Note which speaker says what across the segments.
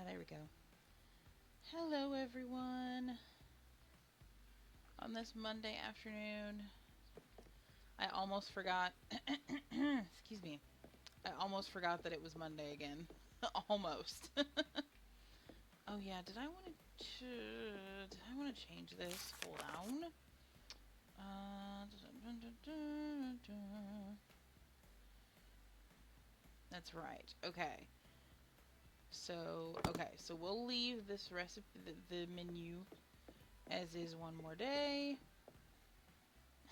Speaker 1: there we go. Hello, everyone. On this Monday afternoon, I almost forgot. Excuse me. I almost forgot that it was Monday again. Almost. Oh yeah, did I want to change this? Hold on. That's right. Okay. So we'll leave this recipe, the menu, as is one more day.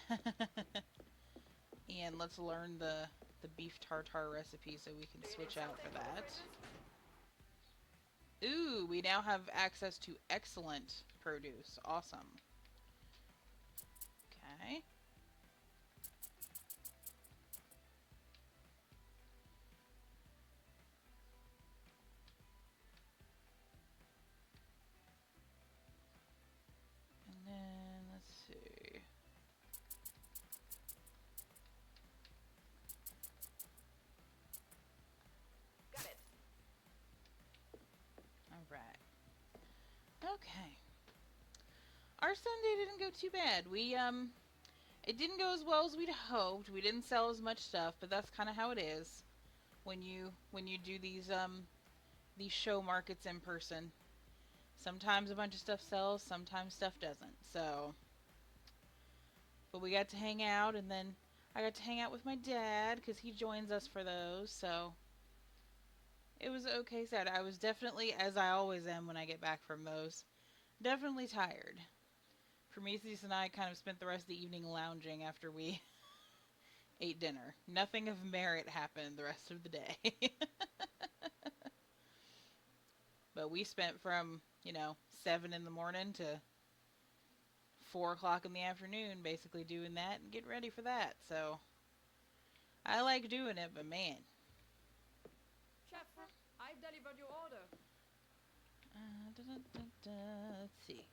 Speaker 1: And let's learn the beef tartare recipe so we can switch out for that. Ooh, we now have access to excellent produce. Awesome. Okay. And then, let's see.
Speaker 2: Got it.
Speaker 1: Alright. Okay. Our Sunday didn't go too bad. It didn't go as well as we'd hoped. We didn't sell as much stuff, but that's kind of how it is when you do these show markets in person. Sometimes a bunch of stuff sells, sometimes stuff doesn't. So, but we got to hang out, and then I got to hang out with my dad because he joins us for those. So it was okay. Sad. I was definitely, as I always am when I get back from those, definitely tired. Prometheus and I kind of spent the rest of the evening lounging after we ate dinner. Nothing of merit happened the rest of the day. But we spent from, 7 in the morning to 4 o'clock in the afternoon basically doing that and getting ready for that. So I like doing it, but man.
Speaker 2: Chef, I've delivered your order.
Speaker 1: Da, da, da, da. Let's see.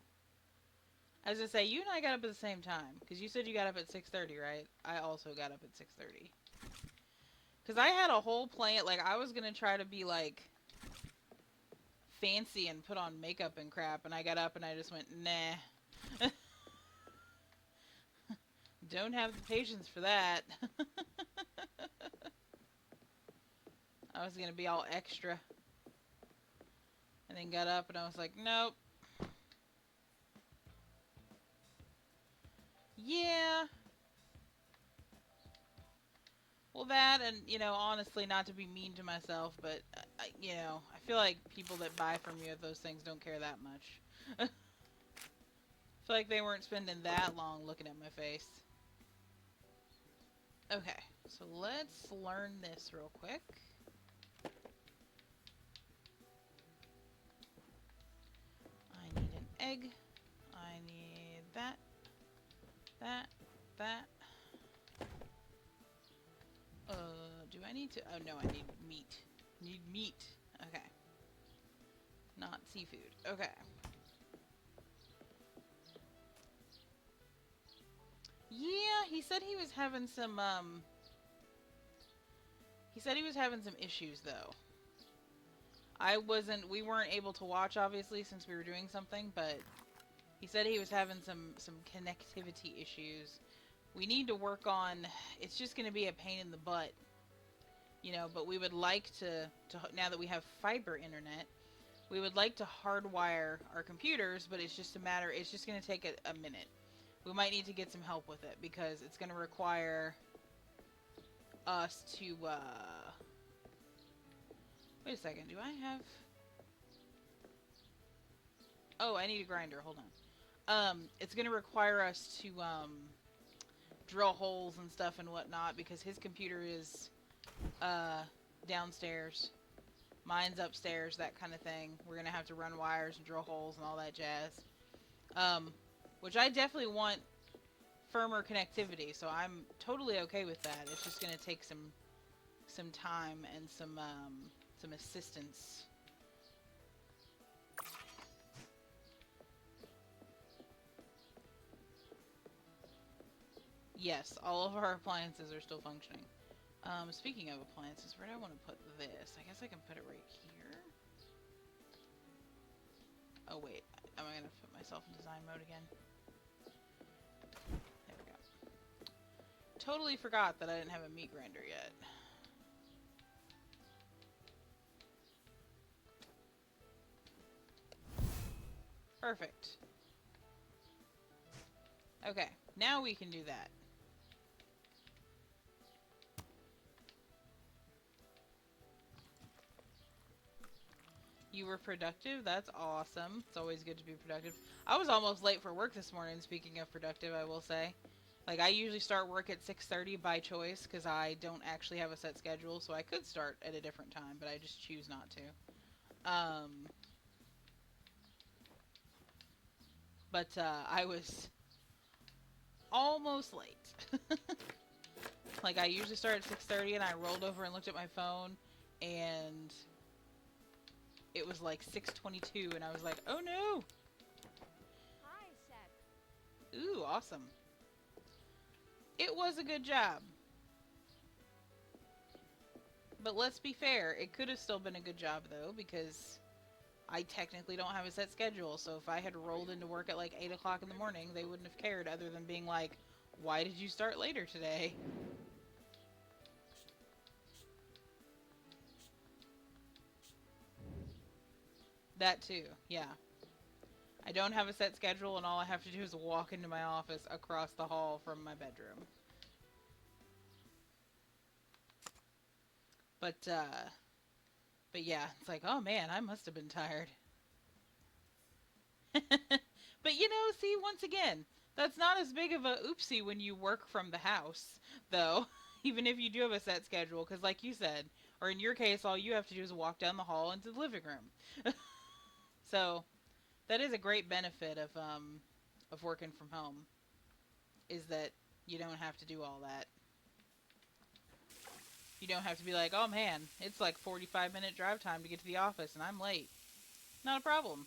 Speaker 1: As I say, you and I got up at the same time because you said you got up at 6:30, right? I also got up at 6:30 because I had a whole plan. Like I was gonna try to be like fancy and put on makeup and crap, and I got up and I just went, nah. Don't have the patience for that. I was gonna be all extra. And then got up and I was like, nope. Yeah. Well, that and, honestly, not to be mean to myself, but, I feel like people that buy from you at those things don't care that much. I feel like they weren't spending that long looking at my face. Okay, so let's learn this real quick. I need an egg. I need that, that, that. Do I need to? Oh no, I need meat. Need meat. Okay. Not seafood. Okay. Yeah, he said he was having some, he said he was having some issues, though. We weren't able to watch, obviously, since we were doing something, but he said he was having some connectivity issues. We need to work on, it's just going to be a pain in the butt, but we would like to, now that we have fiber internet, we would like to hardwire our computers, but it's just going to take a minute. We might need to get some help with it, because it's going to require us to, wait a second, do I have... Oh, I need a grinder, hold on. It's going to require us to, drill holes and stuff and whatnot, because his computer is, downstairs. Mine's upstairs, that kind of thing. We're going to have to run wires and drill holes and all that jazz. Which I definitely want firmer connectivity, so I'm totally okay with that. It's just going to take some time and some assistance. Yes, all of our appliances are still functioning. Speaking of appliances, where do I want to put this? I guess I can put it right here. Oh wait, am I gonna put myself in design mode again? There we go. Totally forgot that I didn't have a meat grinder yet. Perfect. Okay, now we can do that. You were productive? That's awesome. It's always good to be productive. I was almost late for work this morning, speaking of productive, I will say. Like, I usually start work at 6:30 by choice, because I don't actually have a set schedule, so I could start at a different time, but I just choose not to. But I was almost late. Like, I usually start at 6:30, and I rolled over and looked at my phone, and it was like 6:22, and I was like, oh no!
Speaker 2: Hi, Seth.
Speaker 1: Ooh, awesome. It was a good job. But let's be fair, it could have still been a good job, though, because I technically don't have a set schedule, so if I had rolled into work at like 8 o'clock in the morning, they wouldn't have cared, other than being like, why did you start later today? That too, yeah. I don't have a set schedule, and all I have to do is walk into my office across the hall from my bedroom. But yeah, it's like, oh man, I must have been tired. But you know, see, once again, that's not as big of a oopsie when you work from the house, though, even if you do have a set schedule, because like you said, or in your case, all you have to do is walk down the hall into the living room. So, that is a great benefit of working from home, is that you don't have to do all that. You don't have to be like, oh man, it's like 45-minute drive time to get to the office and I'm late. Not a problem.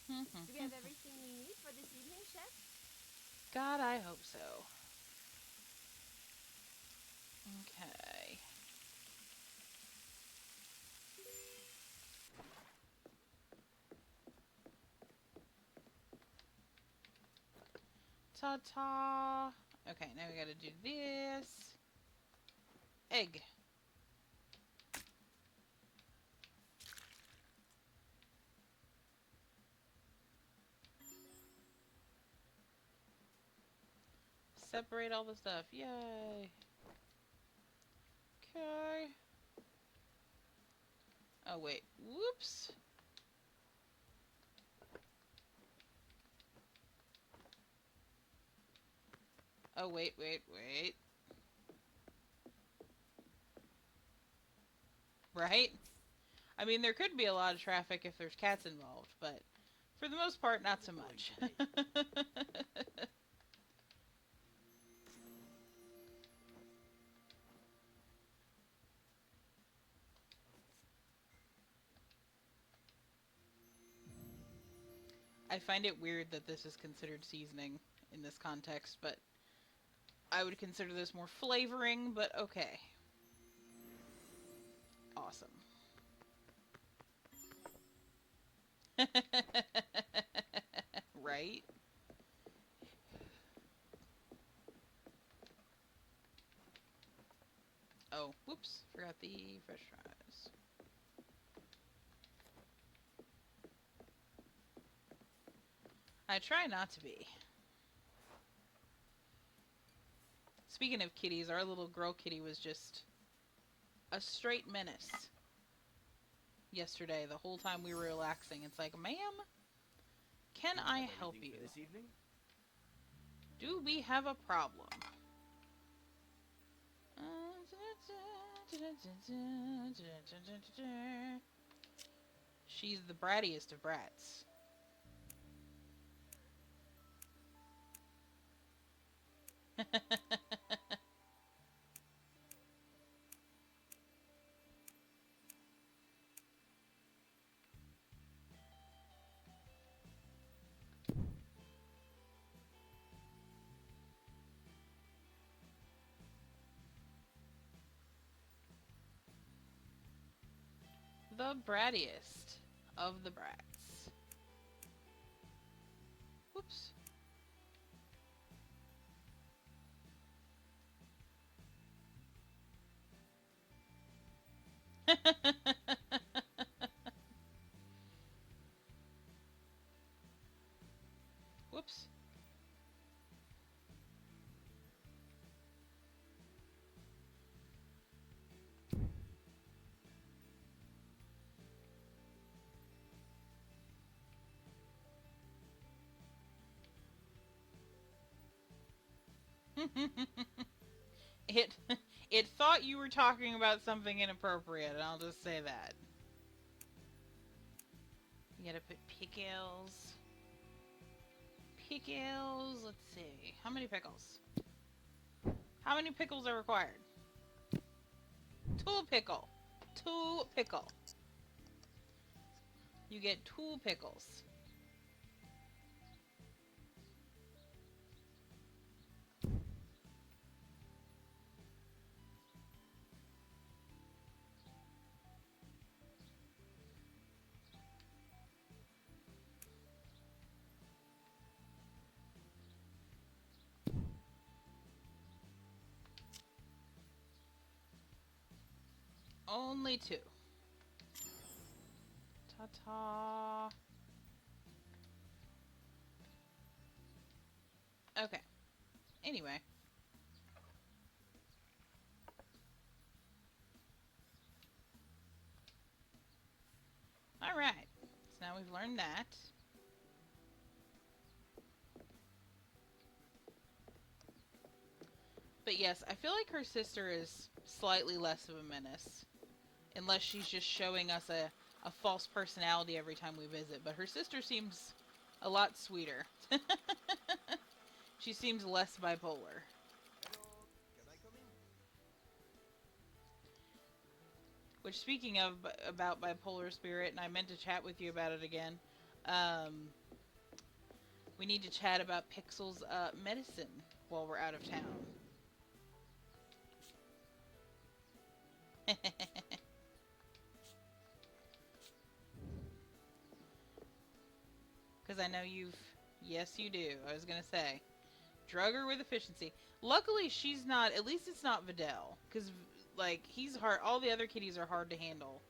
Speaker 2: Do we have everything we need for this evening, Chef?
Speaker 1: God, I hope so. Okay. Ta-ta. Okay, now we gotta do this. Egg. Separate all the stuff. Yay. Okay. Oh, wait. Whoops. Oh, wait. Right? I mean, there could be a lot of traffic if there's cats involved, but for the most part, not so much. I find it weird that this is considered seasoning in this context, but I would consider this more flavoring, but okay. Awesome. Right? Oh, whoops. Forgot the fresh fries. I try not to be. Speaking of kitties, our little girl kitty was just a straight menace yesterday, the whole time we were relaxing. It's like, ma'am, can I help you?
Speaker 3: For this evening?
Speaker 1: Do we have a problem? She's the brattiest of brats. The brattiest of the brats. Whoops. Whoops. it it thought you were talking about something inappropriate, and I'll just say that. You gotta put pickles. Pickles. Let's see. How many pickles? How many pickles are required? 2 pickle. 2 pickle. You get 2 pickles. Only 2. Ta-ta. Okay. Anyway. Alright. So now we've learned that. But yes, I feel like her sister is slightly less of a menace. Unless she's just showing us a false personality every time we visit. But her sister seems a lot sweeter. She seems less bipolar.
Speaker 3: Hello, can I come in?
Speaker 1: Which, speaking of about bipolar spirit, and I meant to chat with you about it again, we need to chat about Pixel's medicine while we're out of town. Because I know you've... Yes, you do. I was going to say. Drug her with efficiency. Luckily, she's not... At least it's not Videl. Because, like, he's hard... All the other kitties are hard to handle.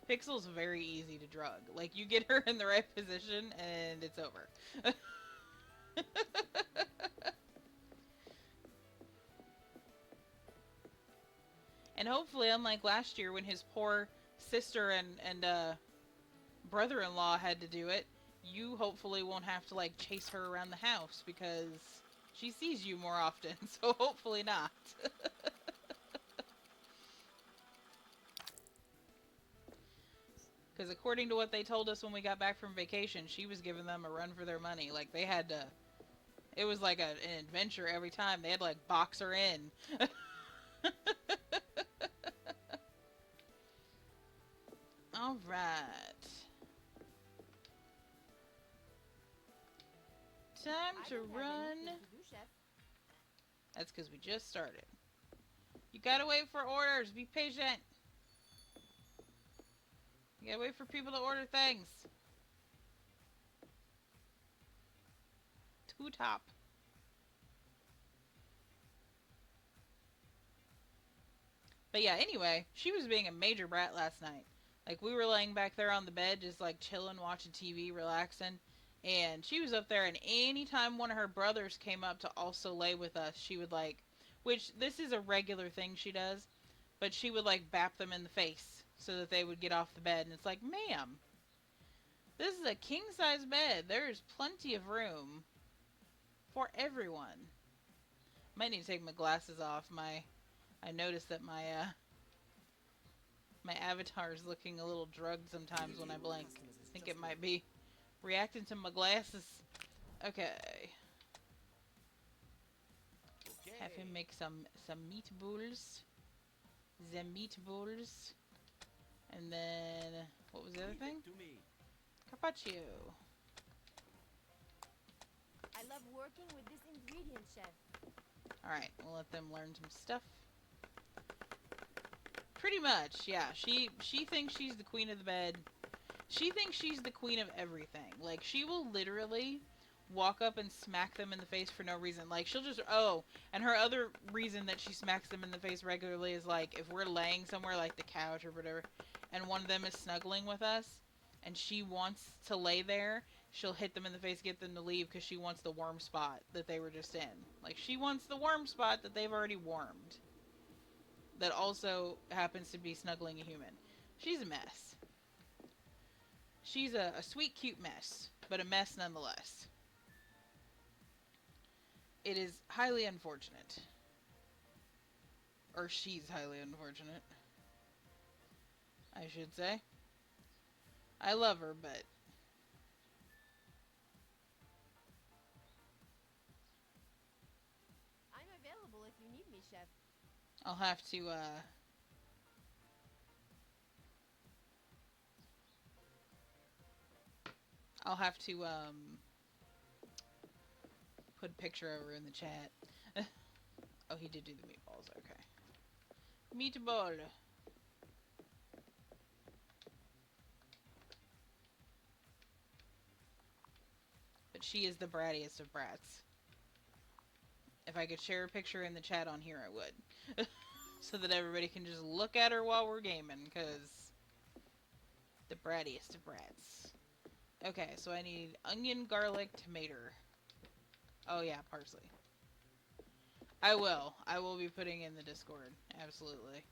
Speaker 1: Pixel's very easy to drug. Like, you get her in the right position, and it's over. And hopefully, unlike last year when his poor sister and brother-in-law had to do it, you hopefully won't have to, like, chase her around the house because she sees you more often, so hopefully not. Because according to what they told us when we got back from vacation, she was giving them a run for their money. Like, they had to... It was like an adventure every time. They had to, like, box her in. Alright. Time
Speaker 2: I
Speaker 1: to
Speaker 2: don't have
Speaker 1: run.
Speaker 2: anything to do, Chef.
Speaker 1: That's because we just started. You gotta wait for orders. Be patient. You gotta wait for people to order things. 2 top. But yeah, anyway, she was being a major brat last night. Like, we were laying back there on the bed, just like chilling, watching TV, relaxing. And she was up there, and anytime one of her brothers came up to also lay with us, she would, like, which this is a regular thing she does, but she would, like, bap them in the face so that they would get off the bed. And it's like, ma'am, this is a king-size bed. There is plenty of room for everyone. Might need to take my glasses off. I noticed that my avatar is looking a little drugged sometimes when I blink. I think it might be reacting to my glasses. Okay. Have him make some meatballs. The meatballs. And then, what was the other thing?
Speaker 3: To me.
Speaker 1: Carpaccio.
Speaker 2: I love working with this ingredient, Chef.
Speaker 1: Alright, we'll let them learn some stuff. Pretty much, yeah. She thinks she's the queen of the bed. She thinks she's the queen of everything. Like, she will literally walk up and smack them in the face for no reason. Like, she'll just, oh, and her other reason that she smacks them in the face regularly is, like, if we're laying somewhere, like the couch or whatever, and one of them is snuggling with us, and she wants to lay there, she'll hit them in the face, get them to leave, because she wants the warm spot that they were just in. Like, she wants the warm spot that they've already warmed. That also happens to be snuggling a human. She's a mess. She's a sweet, cute mess, but a mess nonetheless. It is highly unfortunate. Or she's highly unfortunate, I should say. I love her, but...
Speaker 2: I'm available if you need me, Chef.
Speaker 1: I'll have to, put a picture over in the chat. Oh, he did do the meatballs, okay. Meatball. But she is the brattiest of brats. If I could share a picture in the chat on here, I would. So that everybody can just look at her while we're gaming, because... the brattiest of brats. Okay, so I need onion, garlic, tomato. Oh yeah, parsley. I will. I will be putting in the Discord. Absolutely.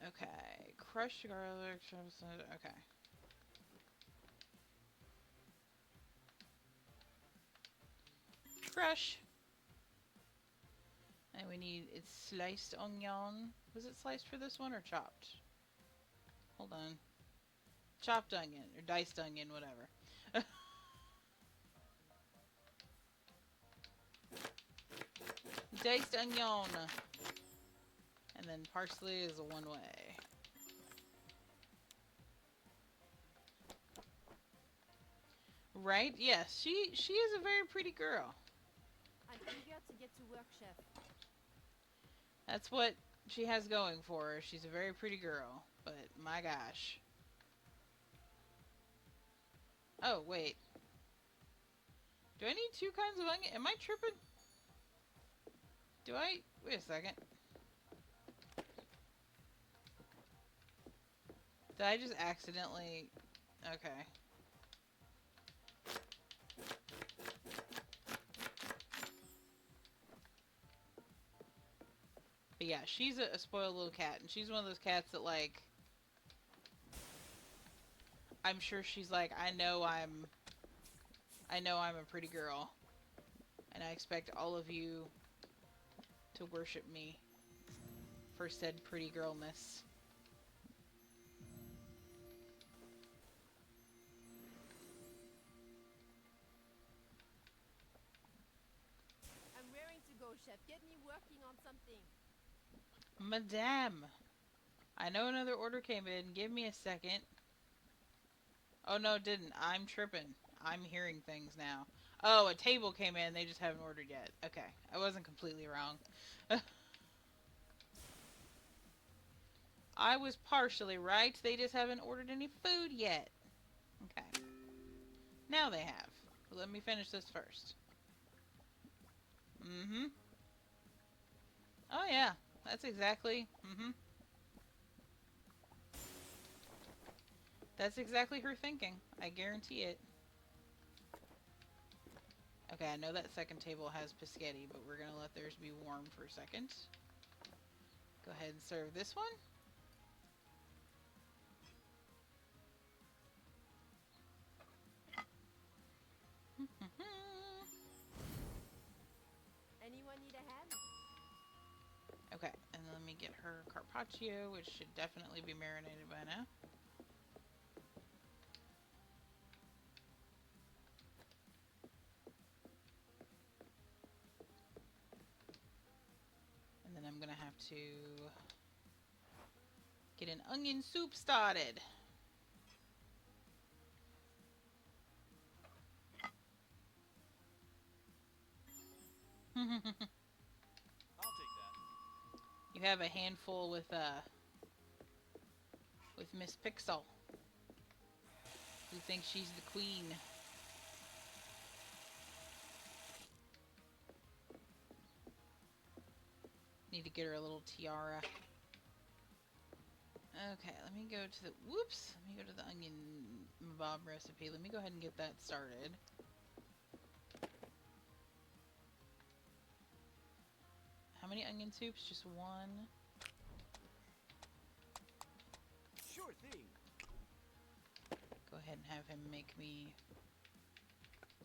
Speaker 1: Okay. Crushed garlic. Okay. Crush. And we need, it's sliced onion. Was it sliced for this one or chopped? Hold on. Chopped onion, or diced onion, whatever. Diced onion. And then parsley is a one way. Right? Yes, she is a very pretty girl.
Speaker 2: I'm eager to get to work, Chef.
Speaker 1: That's what she has going for her. She's a very pretty girl. But, my gosh. Oh, wait. Do I need two kinds of onion? Am I tripping? Do I? Wait a second. Did I just accidentally... Okay. But yeah, she's a spoiled little cat, and she's one of those cats that, like... I'm sure she's like, I know I'm a pretty girl. And I expect all of you to worship me for said pretty girlness.
Speaker 2: I'm raring to go, Chef. Get me working on something.
Speaker 1: Madame, I know another order came in. Give me a second. Oh, no, it didn't. I'm tripping. I'm hearing things now. Oh, a table came in. They just haven't ordered yet. Okay. I wasn't completely wrong. I was partially right. They just haven't ordered any food yet. Okay. Now they have. But let me finish this first. Mm-hmm. Oh, yeah. That's exactly... Mm-hmm. That's exactly her thinking. I guarantee it. Okay, I know that second table has Piscetti, but we're gonna let theirs be warm for a second. Go ahead and serve this one.
Speaker 2: Anyone need a hand?
Speaker 1: Okay, and let me get her carpaccio, which should definitely be marinated by now. And then I'm gonna have to get an onion soup started. You have a handful with Miss Pixel, who thinks she's the queen. Need to get her a little tiara. Okay, let me go to the... Whoops! Let me go to the onion bob recipe. Let me go ahead and get that started. How many onion soups? Just one?
Speaker 3: Sure thing.
Speaker 1: Go ahead and have him make me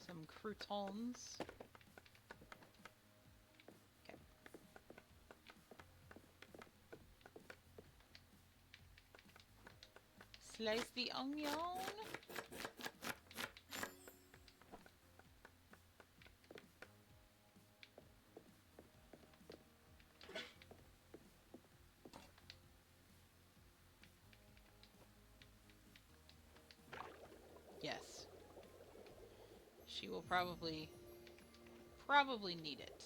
Speaker 1: some croutons. Okay. Slice the onion. Yes. She will probably need it.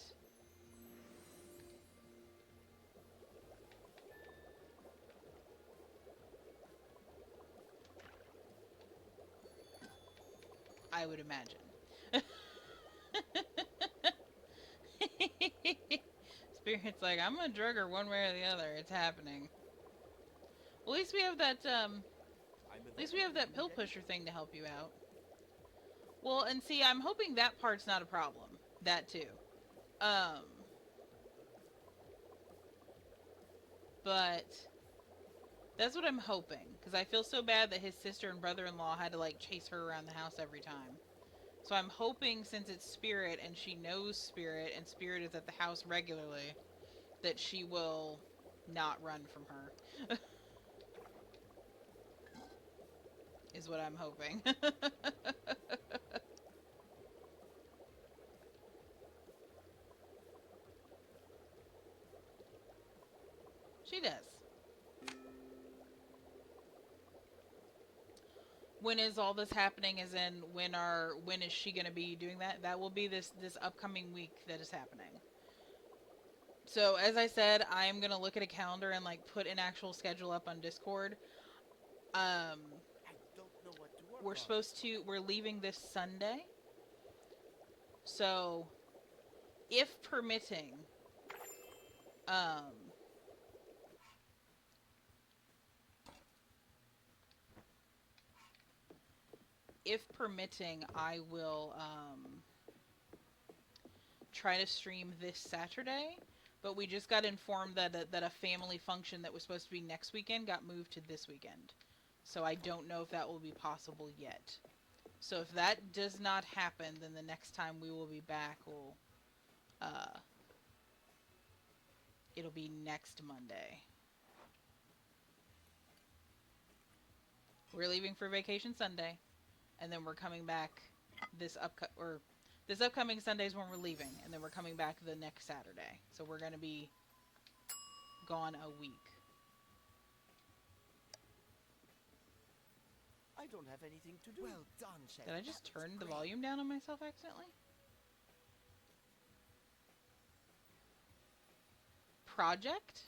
Speaker 1: I would imagine. Spirit's like, I'm gonna drug her one way or the other. It's happening. Well, at least we have that, at least we have that pill pusher thing to help you out. Well, and see, I'm hoping that part's not a problem. That too. But that's what I'm hoping, because I feel so bad that his sister and brother-in-law had to, like, chase her around the house every time. So I'm hoping, since it's Spirit and she knows Spirit and Spirit is at the house regularly, that she will not run from her. Is what I'm hoping. She does. When is all this happening? As in, when is she gonna be doing that? That will be this upcoming week that is happening. So as I said, I am gonna look at a calendar and like put an actual schedule up on Discord.
Speaker 3: I don't know what to work on.
Speaker 1: We're leaving this Sunday. So, if permitting, I will try to stream this Saturday. But we just got informed that a family function that was supposed to be next weekend got moved to this weekend. So I don't know if that will be possible yet. So if that does not happen, then the next time we will be back will it'll be next Monday. We're leaving for vacation Sunday, and then we're coming back this upcoming Sunday is when we're leaving, and then we're coming back the next Saturday. So we're going to be gone a week.
Speaker 3: I don't have anything to do. Well done, Chef.
Speaker 1: Did I just turn the volume down on myself accidentally? Project?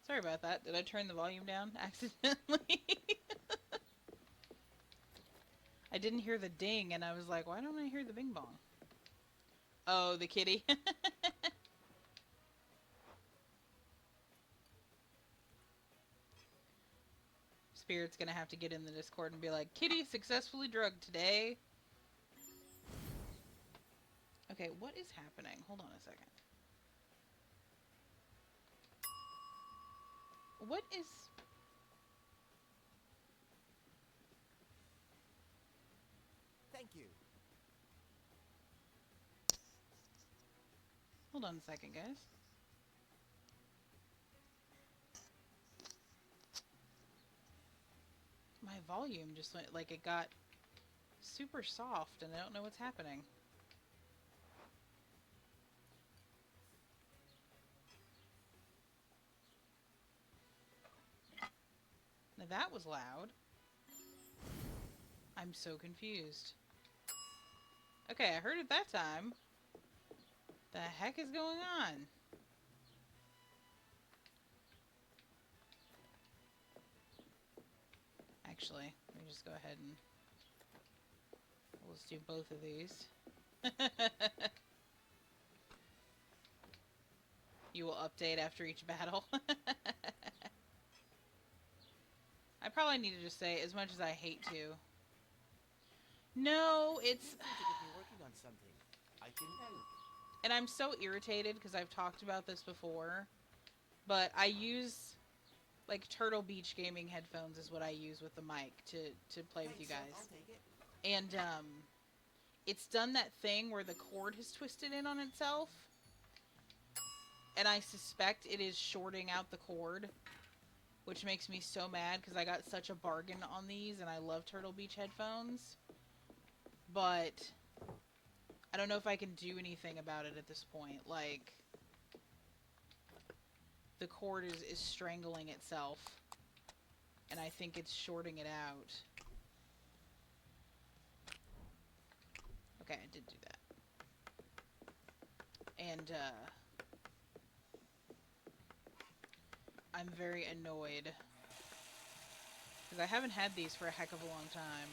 Speaker 1: Sorry about that. Did I turn the volume down accidentally? I didn't hear the ding, and I was like, why don't I hear the bing bong? Oh, the kitty. Spirit's gonna have to get in the Discord and be like, kitty successfully drugged today. Okay, what is happening? Hold on a second. What is...
Speaker 3: Thank you.
Speaker 1: Hold on a second, guys. My volume just went, like, it got super soft, and I don't know what's happening. Now that was loud. I'm so confused. Okay, I heard it that time. The heck is going on? Actually, let me just go ahead and let's do both of these. You will update after each battle. I probably need to just say, as much as I hate to. No, it's...
Speaker 3: You seem to get me working on something I can do.
Speaker 1: And I'm so irritated because I've talked about this before. But I use, like, Turtle Beach gaming headphones is what I use with the mic to play with you
Speaker 3: Thanks,
Speaker 1: guys.
Speaker 3: I'll take it.
Speaker 1: And, it's done that thing where the cord has twisted in on itself. And I suspect it is shorting out the cord. Which makes me so mad because I got such a bargain on these and I love Turtle Beach headphones. But I don't know if I can do anything about it at this point. Like, the cord is strangling itself. And I think it's shorting it out. Okay, I did do that. And, I'm very annoyed. Because I haven't had these for a heck of a long time,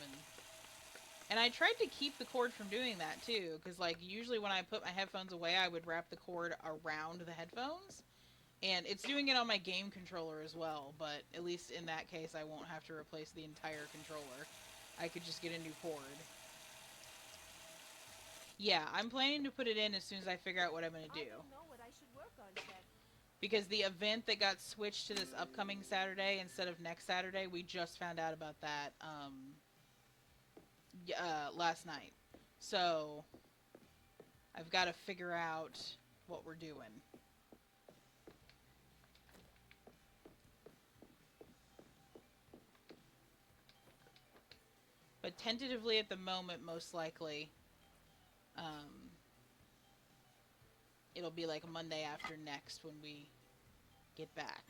Speaker 1: and I tried to keep the cord from doing that, too. Because, like, usually when I put my headphones away, I would wrap the cord around the headphones. And it's doing it on my game controller as well, but at least in that case, I won't have to replace the entire controller. I could just get a new cord. Yeah, I'm planning to put it in as soon as I figure out what I'm going to do.
Speaker 2: I don't know what I should work on, Chef.
Speaker 1: Because the event that got switched to this upcoming Saturday instead of next Saturday, we just found out about that last night. So, I've got to figure out what we're doing. But tentatively at the moment, most likely, it'll be like Monday after next when we get back.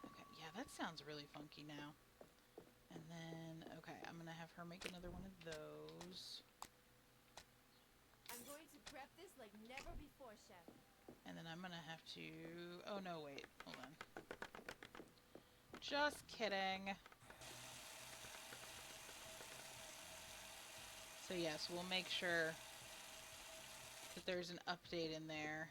Speaker 1: Okay, yeah, that sounds really funky now. And then, okay, I'm gonna have her make another one of those.
Speaker 2: I'm going to prep this like never before, Chef.
Speaker 1: And then I'm gonna have to... Oh, no, wait. Hold on. Just kidding. So yes, we'll make sure that there's an update in there.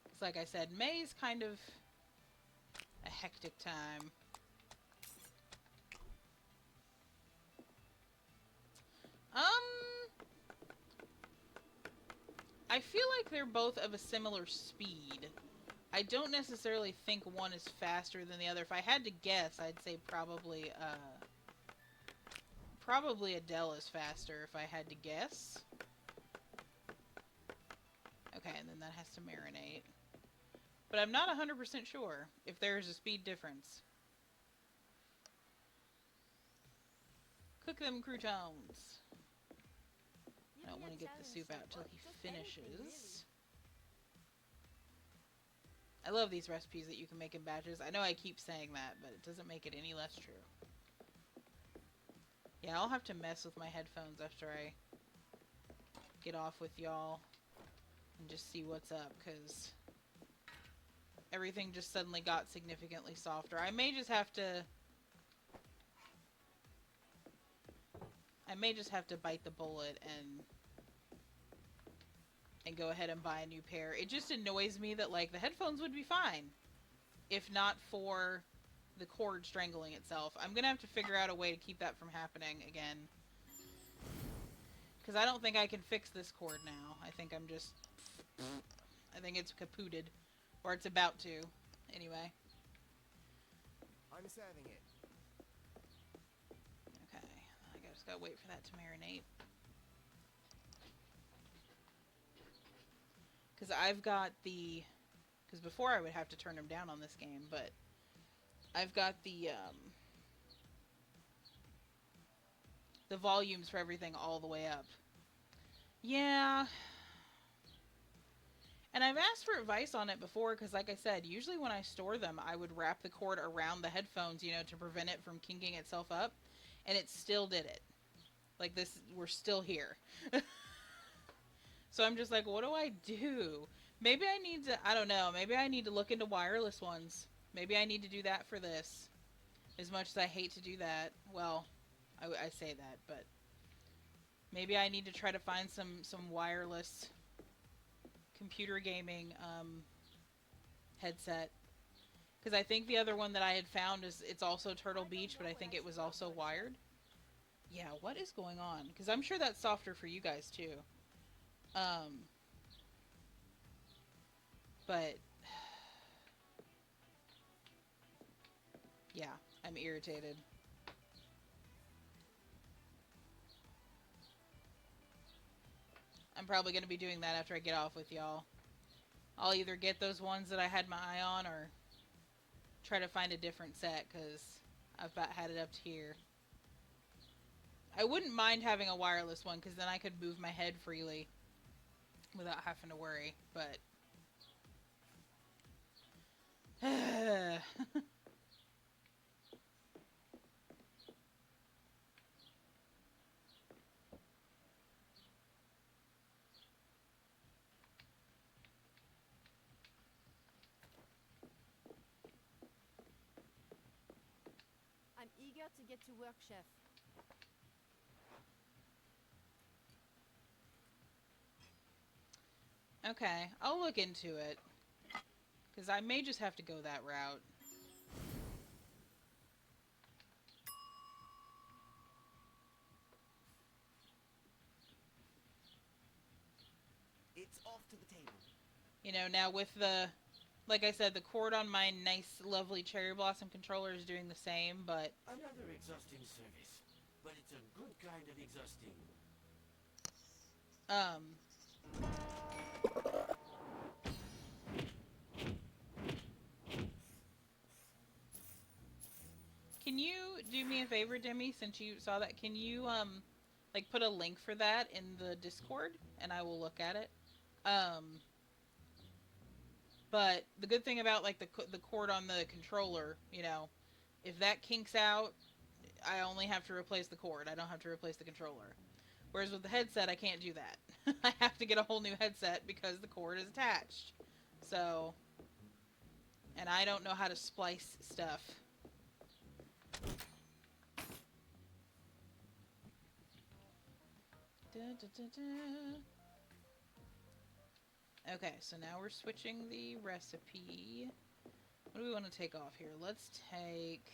Speaker 1: Because like I said, May's kind of a hectic time. I feel like they're both of a similar speed. I don't necessarily think one is faster than the other. If I had to guess, I'd say probably Adele is faster if I had to guess. Okay, and then that has to marinate. But I'm not 100% sure if there's a speed difference. Cook them croutons. I don't want to get the soup out till he finishes. I love these recipes that you can make in batches. I know I keep saying that, but it doesn't make it any less true. Yeah, I'll have to mess with my headphones after I get off with y'all and just see what's up, because everything just suddenly got significantly softer. I may just have to bite the bullet and go ahead and buy a new pair. It just annoys me that, like, the headphones would be fine if not for the cord strangling itself. I'm gonna have to figure out a way to keep that from happening again, because I don't think I can fix this cord now. I think I think it's kapooted, or it's about to, anyway.
Speaker 3: I'm serving it.
Speaker 1: Okay, I just gotta wait for that to marinate. Because I've got the... Because before I would have to turn them down on this game, but I've got the volumes for everything all the way up. Yeah. And I've asked for advice on it before, because like I said, usually when I store them, I would wrap the cord around the headphones, you know, to prevent it from kinking itself up. And it still did it. Like this, we're still here. So I'm just like, what do I do? Maybe I need to, I don't know, maybe I need to look into wireless ones. Maybe I need to do that for this. As much as I hate to do that, well, I say that, but maybe I need to try to find some wireless computer gaming headset. Because I think the other one that I had found is, it's also Turtle Beach, but I think it was also wired. Yeah, what is going on? Because I'm sure that's softer for you guys too. But yeah, I'm irritated. I'm probably going to be doing that after I get off with y'all. I'll either get those ones that I had my eye on or try to find a different set because I've about had it up to here. I wouldn't mind having a wireless one because then I could move my head freely without having to worry, but
Speaker 2: I'm eager to get to work, chef.
Speaker 1: okay, I'll look into it because I may just have to go that route.
Speaker 3: It's off to the table.
Speaker 1: You know, now with the, like I said, the cord on my nice, lovely Cherry Blossom controller is doing the same, but
Speaker 4: Another exhausting service, but it's a good kind of exhausting.
Speaker 1: Can you do me a favor, Demi, since you saw that? Can you, like, put a link for that in the Discord, and I will look at it? But the good thing about, like, the cord on the controller, you know, if that kinks out, I only have to replace the cord. I don't have to replace the controller. Whereas with the headset, I can't do that. I have to get a whole new headset because the cord is attached. So, and I don't know how to splice stuff. Da, da, da, da. Okay, so now we're switching the recipe. What do we want to take off here? Let's take...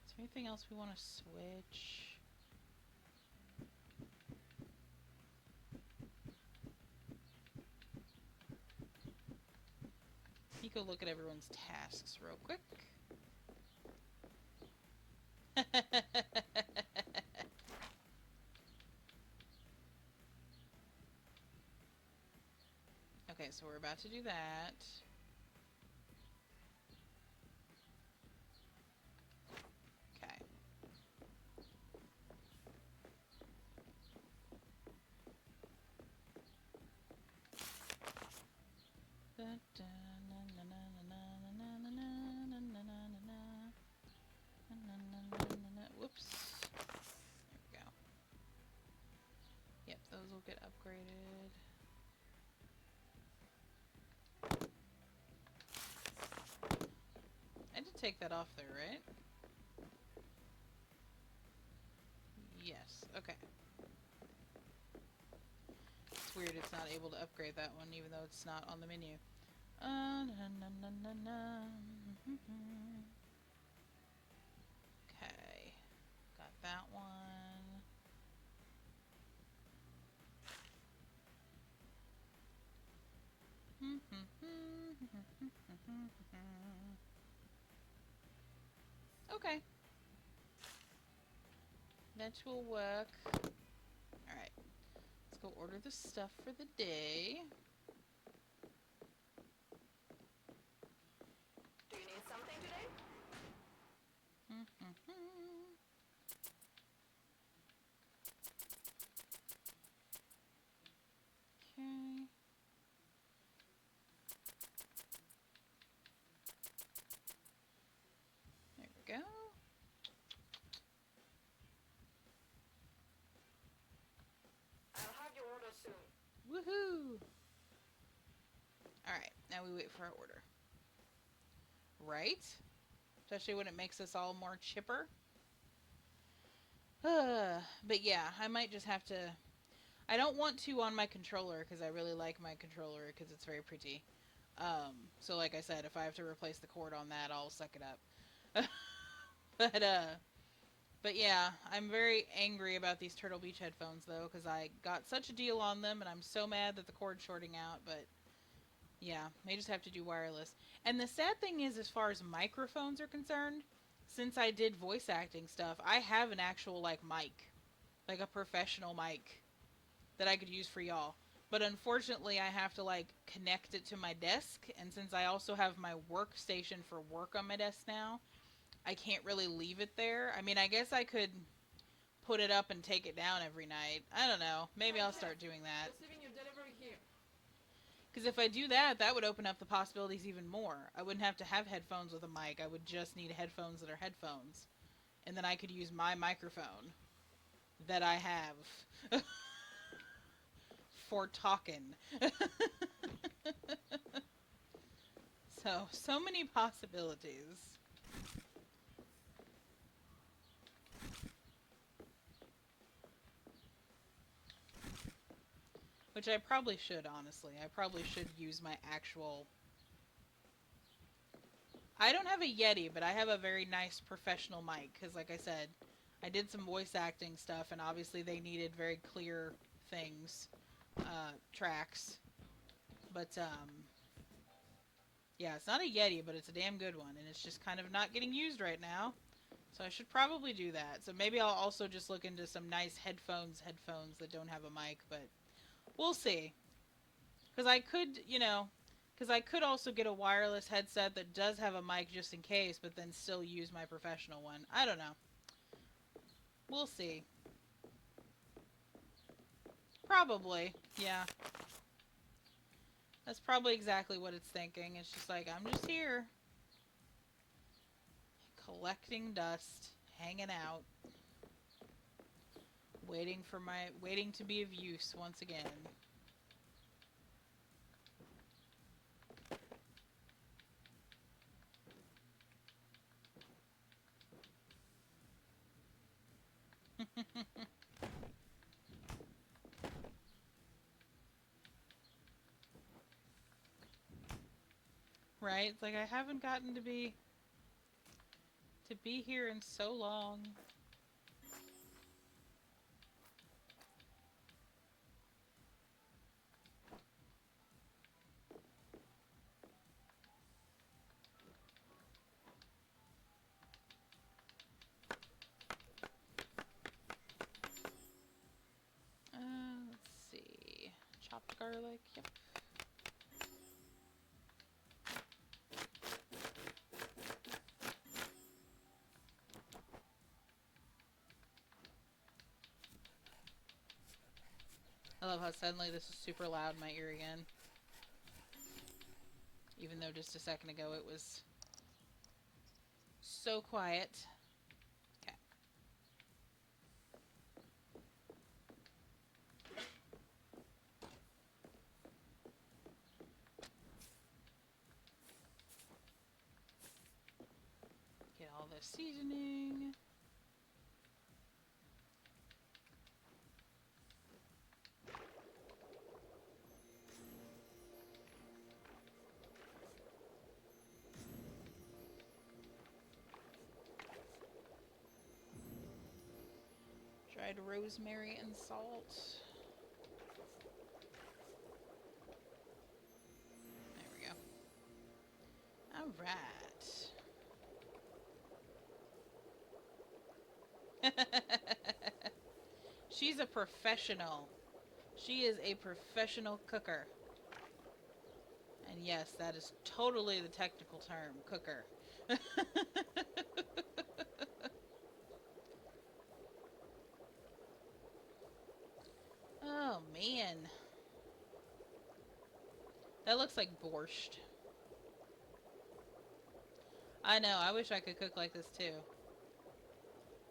Speaker 1: Is there anything else we want to switch? You go look at everyone's tasks real quick. Okay, so we're about to do that. Okay. Whoops. There we go. Yep, those will get upgraded. I did take that off there, right? Yes, okay. It's weird it's not able to upgrade that one even though it's not on the menu. Okay, got that one. Okay. That will work. Alright. Let's go order the stuff for the day.
Speaker 5: Do you need something today?
Speaker 1: Woohoo! Alright, now we wait for our order. Right? Especially when it makes us all more chipper. But yeah, I might just have to... I don't want to on my controller because I really like my controller because it's very pretty. So like I said, if I have to replace the cord on that, I'll suck it up. But yeah, I'm very angry about these Turtle Beach headphones though because I got such a deal on them and I'm so mad that the cord's shorting out, but yeah, may just have to do wireless. And the sad thing is, as far as microphones are concerned, since I did voice acting stuff, I have an actual like mic, like a professional mic that I could use for y'all. But unfortunately, I have to like connect it to my desk, and since I also have my workstation for work on my desk now, I can't really leave it there. I mean, I guess I could put it up and take it down every night. I don't know. Maybe I'll start doing that.
Speaker 5: Receiving your delivery here.
Speaker 1: Because if I do that, that would open up the possibilities even more. I wouldn't have to have headphones with a mic. I would just need headphones that are headphones. And then I could use my microphone that I have for talking. So many possibilities. Which I probably should, honestly. I probably should use my actual... I don't have a Yeti, but I have a very nice professional mic. Because, like I said, I did some voice acting stuff, and obviously they needed very clear things, tracks. But, yeah, it's not a Yeti, but it's a damn good one. And it's just kind of not getting used right now. So I should probably do that. So maybe I'll also just look into some nice headphones that don't have a mic, but... We'll see. Because I could, because I could also get a wireless headset that does have a mic just in case, but then still use my professional one. I don't know. We'll see. Probably, yeah. That's probably exactly what it's thinking. It's just like, I'm just here. Collecting dust. Hanging out. Waiting to be of use once again. Right? It's like I haven't gotten to be here in so long. Let's see. Chopped garlic, yep. I love how suddenly this is super loud in my ear again. Even though just a second ago it was so quiet. Okay. Get all the seasoning. Dried rosemary and salt. There we go. Alright. She's a professional. She is a professional cooker. And yes, that is totally the technical term, cooker. Oh, man. That looks like borscht. I know, I wish I could cook like this too.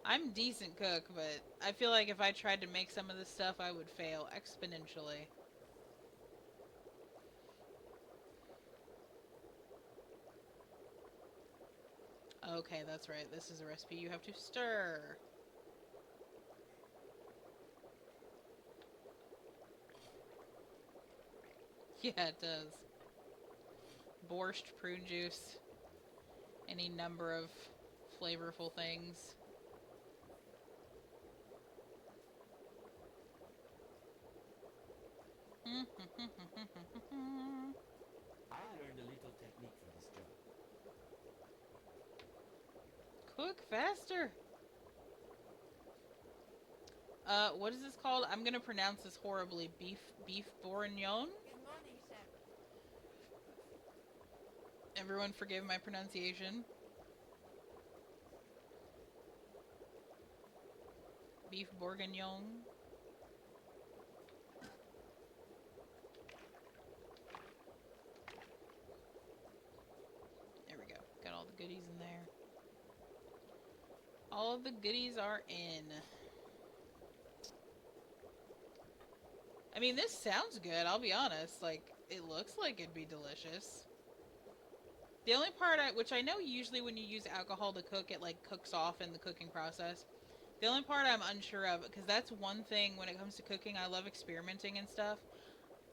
Speaker 1: I'm a decent cook, but I feel like if I tried to make some of this stuff, I would fail exponentially. Okay, that's right. This is a recipe you have to stir. Yeah, it does. Borscht, prune juice, any number of flavorful things.
Speaker 4: I learned a little technique for this job.
Speaker 1: Cook faster. What is this called? I'm gonna pronounce this horribly. Beef bourguignon?
Speaker 2: Good morning, chef.
Speaker 1: Everyone forgive my pronunciation. Beef bourguignon. There we go. Got all the goodies in there. All of the goodies are in. I mean, this sounds good, I'll be honest. Like, it looks like it'd be delicious. The only part, which I know usually when you use alcohol to cook, it, like, cooks off in the cooking process. The only part I'm unsure of, because that's one thing when it comes to cooking, I love experimenting and stuff.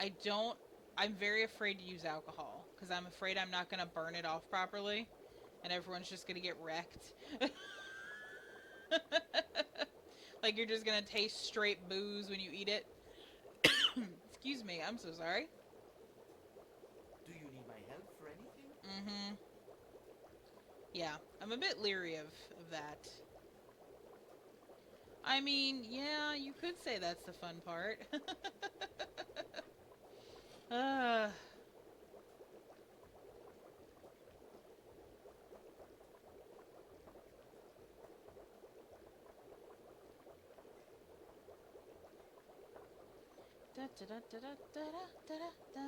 Speaker 1: I'm very afraid to use alcohol, because I'm afraid I'm not going to burn it off properly, and everyone's just going to get wrecked. Like, you're just going to taste straight booze when you eat it. Excuse me, I'm so sorry.
Speaker 4: Do you need my help for anything?
Speaker 1: Mm-hmm. Yeah, I'm a bit leery of that. I mean, yeah, you could say that's the fun part. uh. Da da da da da da da da da.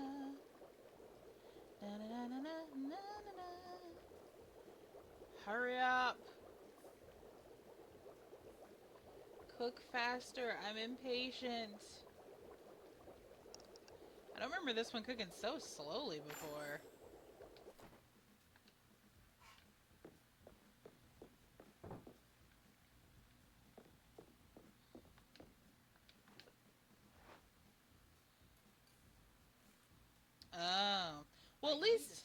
Speaker 1: Da da da da da da da. Hurry up! Cook faster. I'm impatient. I don't remember this one cooking so slowly before. Oh. Well, at least,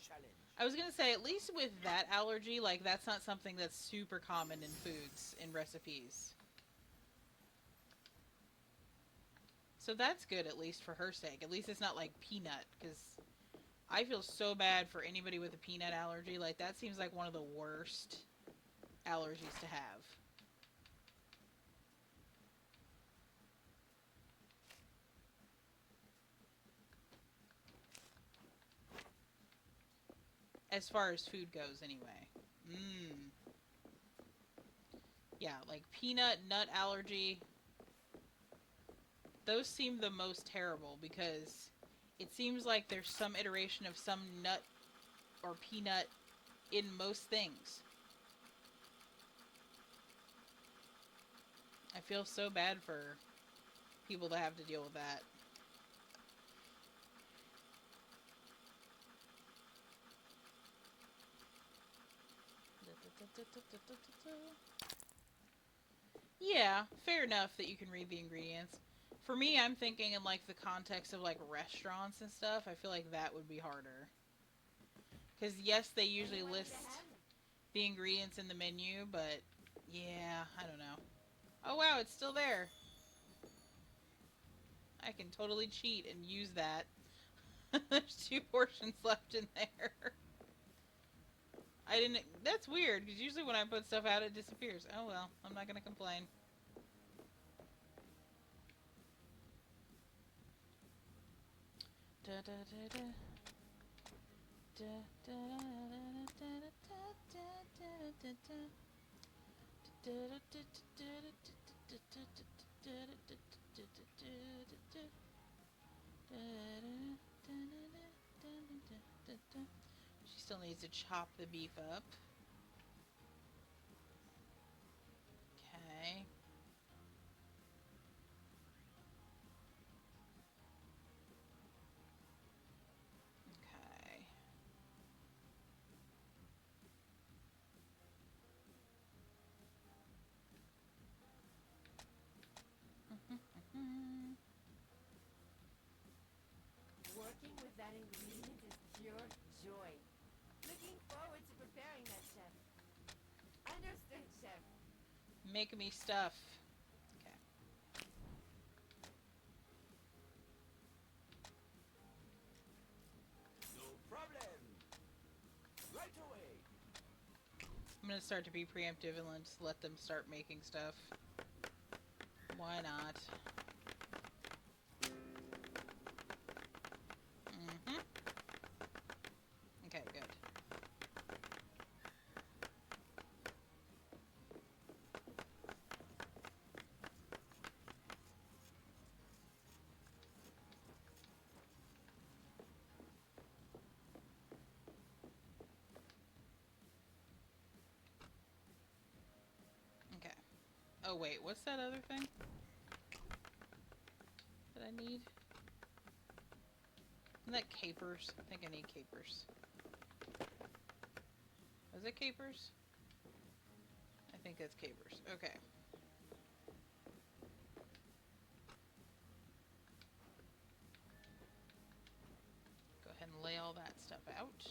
Speaker 1: I was gonna say, at least with that allergy, like, that's not something that's super common in foods, in recipes. So that's good, at least for her sake. At least it's not like peanut, because I feel so bad for anybody with a peanut allergy. Like, that seems like one of the worst allergies to have. As far as food goes, anyway. Mmm. Yeah, like peanut, nut allergy. Those seem the most terrible because it seems like there's some iteration of some nut or peanut in most things. I feel so bad for people that have to deal with that. Yeah, fair enough that you can read the ingredients. For me, I'm thinking in like the context of like restaurants and stuff. I feel like that would be harder. Because yes, they usually
Speaker 2: Anyone
Speaker 1: list
Speaker 2: need a hand?
Speaker 1: the ingredients in the menu, but yeah, I don't know. Oh wow, it's still there. I can totally cheat and use that. There's 2 portions left in there. I didn't... That's weird, because usually when I put stuff out, it disappears. Oh well, I'm not gonna complain. Da da da da. Da da da da da. She still needs to chop the beef up. Okay. Okay.
Speaker 2: That ingredient is pure joy. Looking forward to preparing that, chef. Understood, chef.
Speaker 1: Make me stuff. Okay.
Speaker 4: No problem. Right away.
Speaker 1: I'm gonna start to be preemptive and just let them start making stuff. Why not? Mm-hmm. Okay, good. Okay. Oh wait, what's that other thing that I need? Isn't that capers? I think I need capers. Was it capers? I think that's capers. Okay. Go ahead and lay all that stuff out.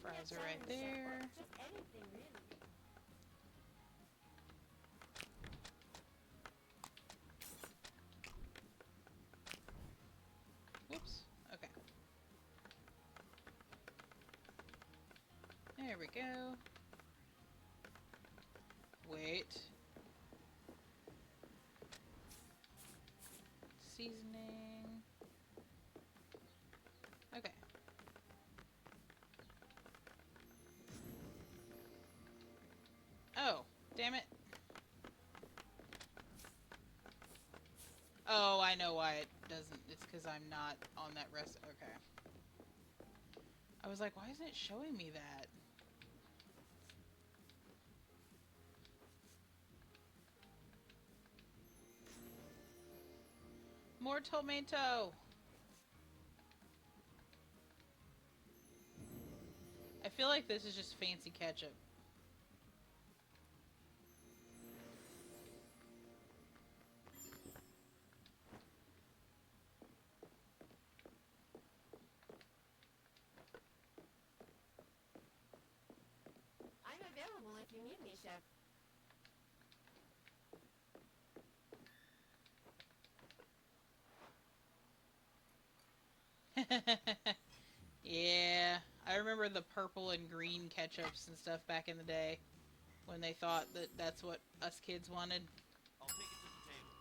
Speaker 1: Fries are right there.
Speaker 2: Just anything, really.
Speaker 1: Whoops. Okay. There we go. Wait. Seasoning. Okay. Oh, damn it. Oh, I know why it doesn't. It's because I'm not on that rest. Okay. I was like, why isn't it showing me that? More tomato! I feel like this is just fancy ketchup.
Speaker 2: I'm available if you need me, chef.
Speaker 1: Yeah, I remember the purple and green ketchups and stuff back in the day when they thought that that's what us kids wanted.
Speaker 4: I'll take it to the table.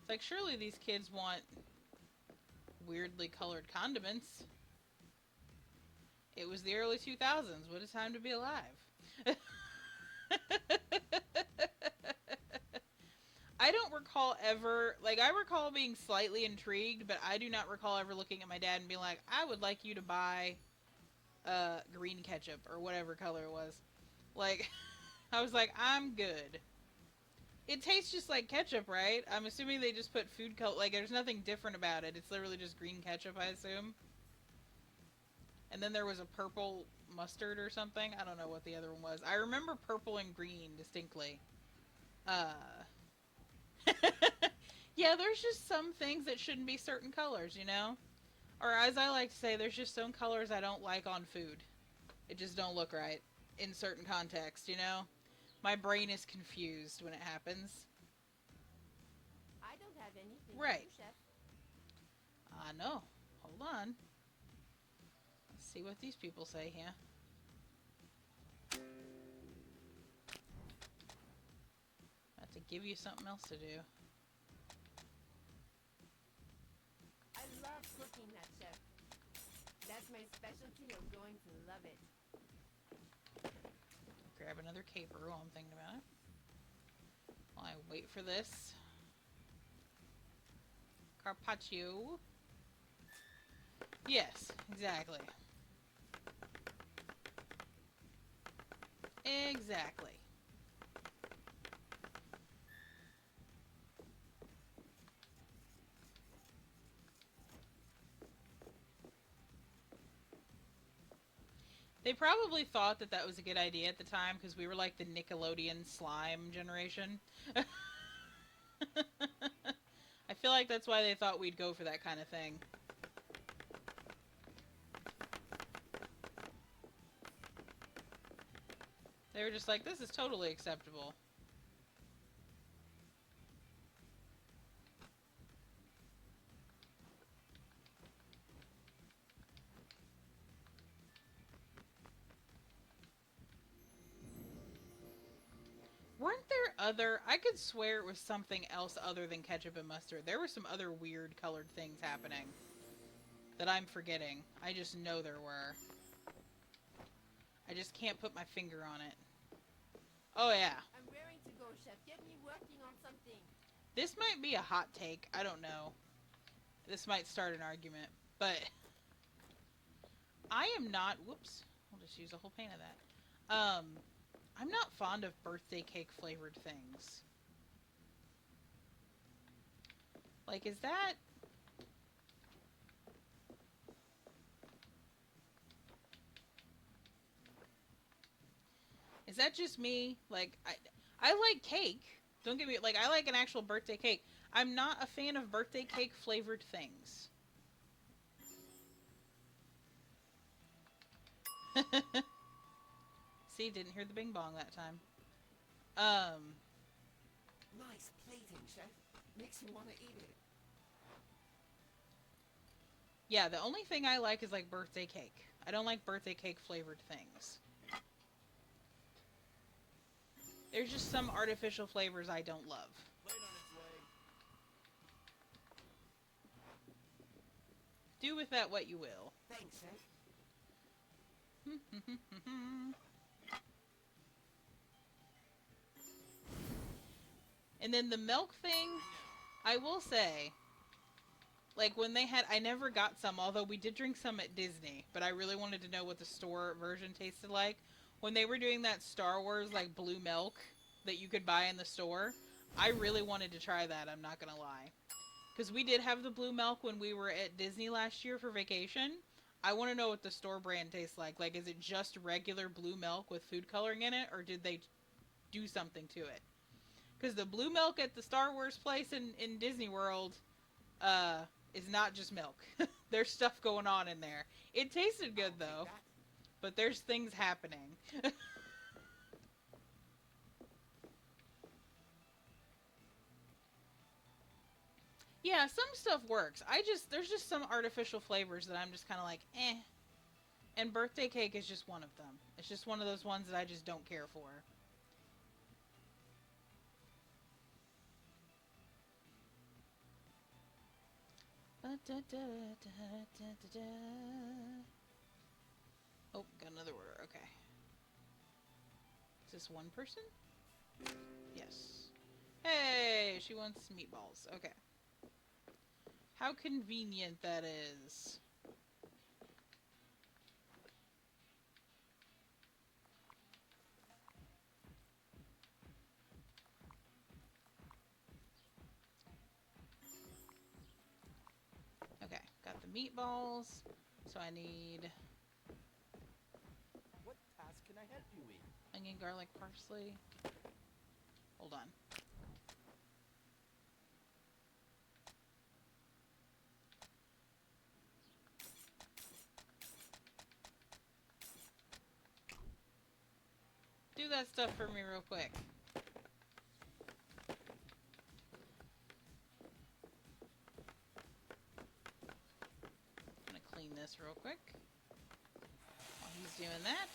Speaker 1: It's like, surely these kids want weirdly colored condiments. It was the early 2000s. What a time to be alive. I don't recall ever, like, I recall being slightly intrigued, but I do not recall ever looking at my dad and being like, I would like you to buy green ketchup or whatever color it was. Like, I was like, I'm good. It tastes just like ketchup, right? I'm assuming they just put food color, like, there's nothing different about it. It's literally just green ketchup, I assume. And then there was a purple mustard or something. I don't know what the other one was. I remember purple and green distinctly. Yeah, there's just some things that shouldn't be certain colors, you know? Or as I like to say, there's just some colors I don't like on food. It just don't look right in certain contexts, you know? My brain is confused when it happens.
Speaker 2: I don't have anything
Speaker 1: Right.
Speaker 2: to do, chef.
Speaker 1: I know. Hold on. Let's see what these people say here. Have to give you something else to do.
Speaker 2: I love cooking that, chef. That's my specialty. You're going to love it.
Speaker 1: Grab another caper while I'm thinking about it. While I wait for this. Carpaccio. Yes, exactly. Exactly. They probably thought that that was a good idea at the time because we were like the Nickelodeon slime generation. I feel like that's why they thought we'd go for that kind of thing. They were just like, this is totally acceptable. Weren't there other... I could swear it was something else other than ketchup and mustard. There were some other weird colored things happening that I'm forgetting. I just know there were. I just can't put my finger on it. Oh, yeah.
Speaker 2: I'm raring to go, chef. Get me working on something.
Speaker 1: This might be a hot take. I don't know. This might start an argument. But I am not... Whoops. I'll just use a whole pan of that. I'm not fond of birthday cake flavored things. Like, is that... Is that just me? Like, I like cake. Don't get me... Like, I like an actual birthday cake. I'm not a fan of birthday cake flavored things. See, didn't hear the bing bong that time.
Speaker 4: Nice plating, chef. Makes me want to eat it.
Speaker 1: Yeah, the only thing I like is, like, birthday cake. I don't like birthday cake flavored things. There's just some artificial flavors I don't love.
Speaker 3: Plane on its way.
Speaker 1: Do with that what you will.
Speaker 4: Thanks, chef.
Speaker 1: And then the milk thing, I will say, like, when they had... I never got some, although we did drink some at Disney, but I really wanted to know what the store version tasted like. When they were doing that Star Wars, like, blue milk that you could buy in the store, I really wanted to try that, I'm not gonna lie. Because we did have the blue milk when we were at Disney last year for vacation. I want to know what the store brand tastes like. Like, is it just regular blue milk with food coloring in it, or did they do something to it? Because the blue milk at the Star Wars place in Disney World is not just milk. There's stuff going on in there. It tasted good, though. But there's things happening. Yeah, some stuff works. There's just some artificial flavors that I'm just kind of like, eh. And birthday cake is just one of them. It's just one of those ones that I just don't care for. Oh, got another order. Okay. Is this one person? Yes. Hey, she wants meatballs. Okay. How convenient that is. Okay, got the meatballs. So I need
Speaker 3: What task can I help you with?
Speaker 1: onion, garlic, parsley. Hold on. Do that stuff for me real quick. I'm gonna clean this real quick while he's doing that.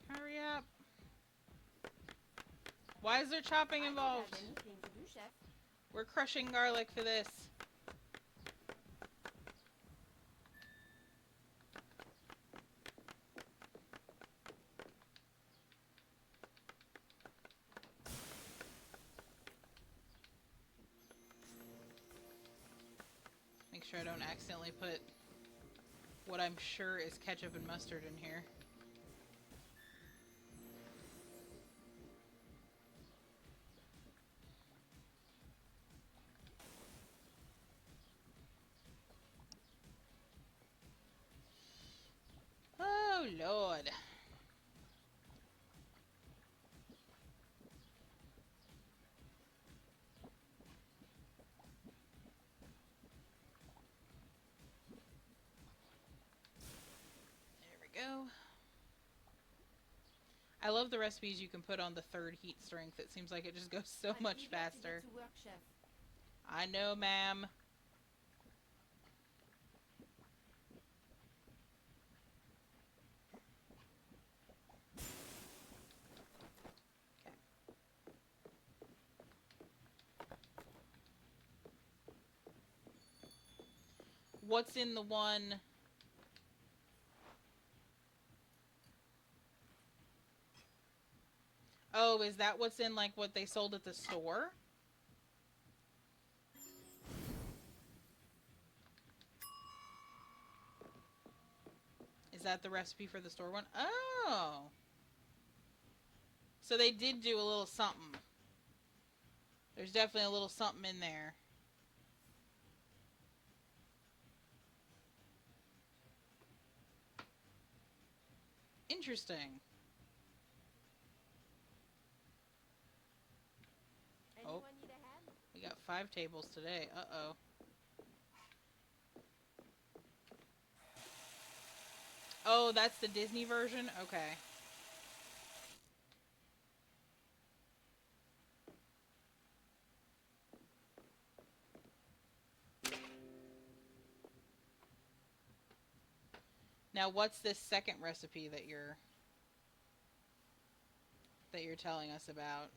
Speaker 1: Hurry up. Why is there chopping
Speaker 2: I don't
Speaker 1: involved?
Speaker 2: have anything to do, chef.
Speaker 1: We're crushing garlic for this. sure I don't accidentally put what I'm sure is ketchup and mustard in here. Oh, Lord. There we go. I love the recipes you can put on the third heat strength. It seems like it just goes so
Speaker 2: I'm
Speaker 1: much
Speaker 2: eager to
Speaker 1: faster.
Speaker 2: get to work, Chef.
Speaker 1: I know, ma'am. What's in the one? Oh, is that what's in, like, what they sold at the store? Is that the recipe for the store one? Oh! So they did do a little something. There's definitely a little something in there. Interesting.
Speaker 2: Anyone need a hand?
Speaker 1: We got 5 tables today. Uh-oh. Oh, that's the Disney version? Okay. Now, what's this second recipe that you're telling us about?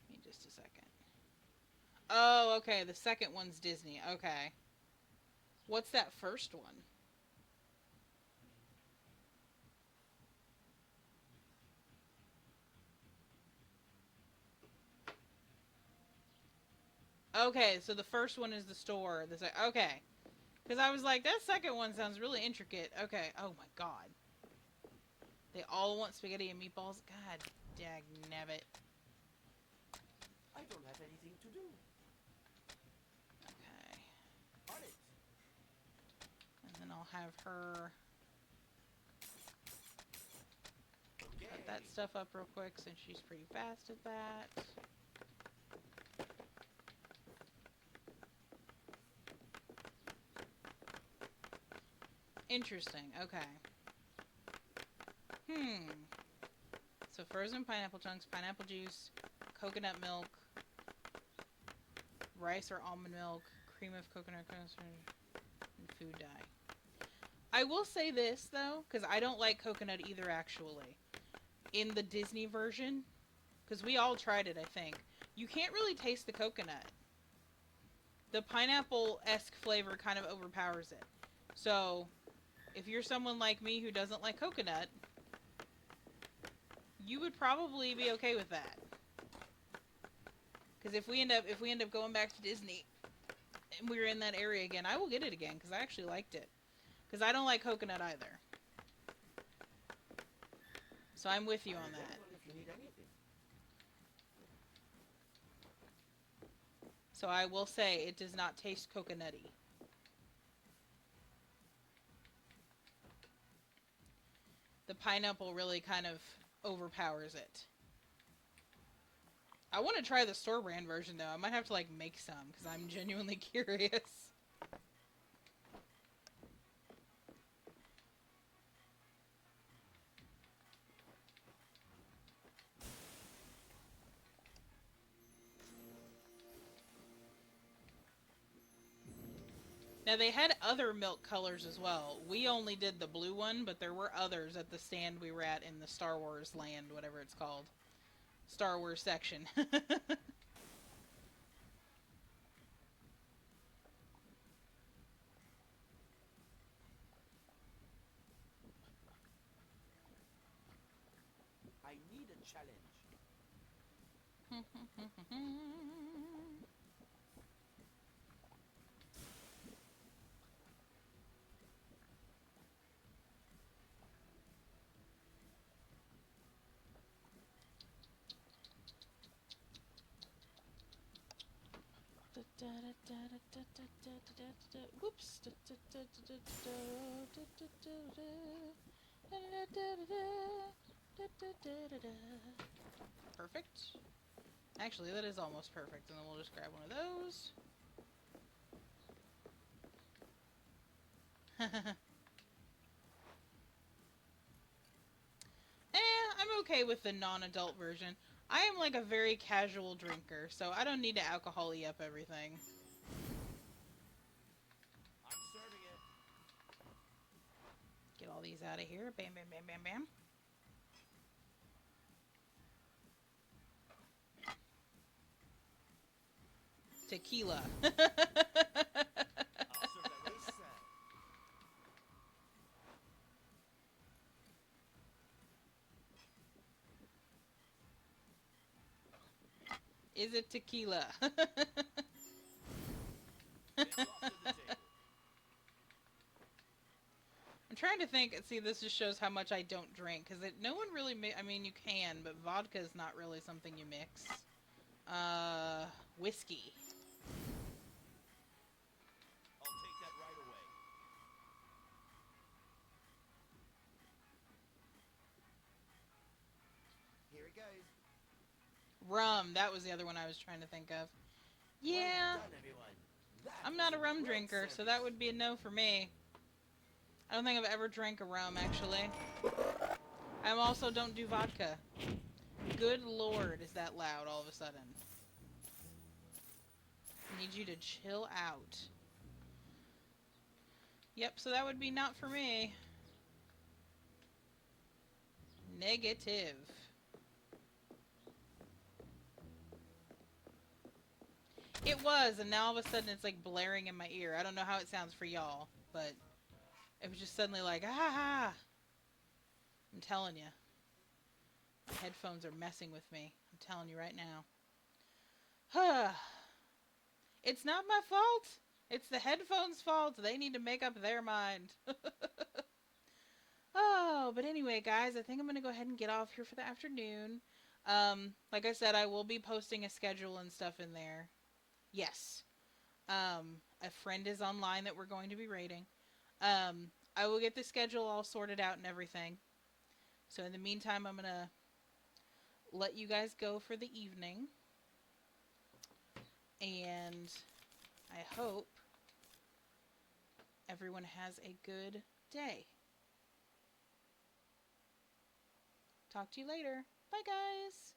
Speaker 1: Give me just a second. Oh, okay. The second one's Disney. Okay. What's that first one? Okay, so the first one is the store. Okay. Because I was like, that second one sounds really intricate. Okay. Oh my god. They all want spaghetti and meatballs? God dagnabbit.
Speaker 4: I don't have anything to do.
Speaker 1: Okay.
Speaker 4: On it.
Speaker 1: And then I'll have her
Speaker 4: Okay.
Speaker 1: cut that stuff up real quick since she's pretty fast at that. Interesting. Okay. So frozen pineapple chunks, pineapple juice, coconut milk, rice or almond milk, cream of coconut custard, and food dye. I will say this, though, because I don't like coconut either, actually. In the Disney version, because we all tried it, I think, you can't really taste the coconut. The pineapple-esque flavor kind of overpowers it. So, if you're someone like me who doesn't like coconut, you would probably be okay with that. Because if we end up going back to Disney and we're in that area again, I will get it again because I actually liked it. Because I don't like coconut either. So I'm with you on that.
Speaker 4: If you need anything.
Speaker 1: So I will say it does not taste coconutty. The pineapple really kind of overpowers it. I want to try the store brand version though. I might have to like make some because I'm genuinely curious. Now they had other milk colors as well. We only did the blue one, but there were others at the stand we were at in the Star Wars land, whatever it's called. Star Wars section.
Speaker 4: I need a challenge.
Speaker 1: Whoops. Perfect. Actually, that is almost perfect, and then we'll just grab one of those. I'm okay with the non-adult version. I am like a very casual drinker, so I don't need to alcohol-y up everything.
Speaker 3: I'm serving it.
Speaker 1: Get all these out of here. Bam, bam, bam, bam, bam. Tequila.
Speaker 3: I'll serve that ASAP.
Speaker 1: Is it tequila?
Speaker 3: It's off to the table.
Speaker 1: I'm trying to think. See, this just shows how much I don't drink, because no one really. I mean, you can, but vodka is not really something you mix. Whiskey.
Speaker 3: I'll take that right away. Here it goes.
Speaker 1: Rum. That was the other one I was trying to think of. Yeah.
Speaker 4: Well done, everyone. That
Speaker 1: I'm not a
Speaker 4: was
Speaker 1: rum
Speaker 4: great
Speaker 1: drinker, so
Speaker 4: service.
Speaker 1: that would be a no for me. I don't think I've ever drank a rum, actually. I also don't do vodka. Good lord, is that loud all of a sudden. I need you to chill out. Yep, so that would be not for me. Negative. It was, and now all of a sudden it's like blaring in my ear. I don't know how it sounds for y'all, but it was just suddenly like, ah! I'm telling you. My headphones are messing with me. I'm telling you right now. It's not my fault. It's the headphones' fault. They need to make up their mind. Oh, but anyway, guys, I think I'm going to go ahead and get off here for the afternoon. Like I said, I will be posting a schedule and stuff in there. Yes. A friend is online that we're going to be raiding. I will get the schedule all sorted out and everything. So in the meantime, I'm going to let you guys go for the evening. And I hope everyone has a good day. Talk to you later. Bye, guys.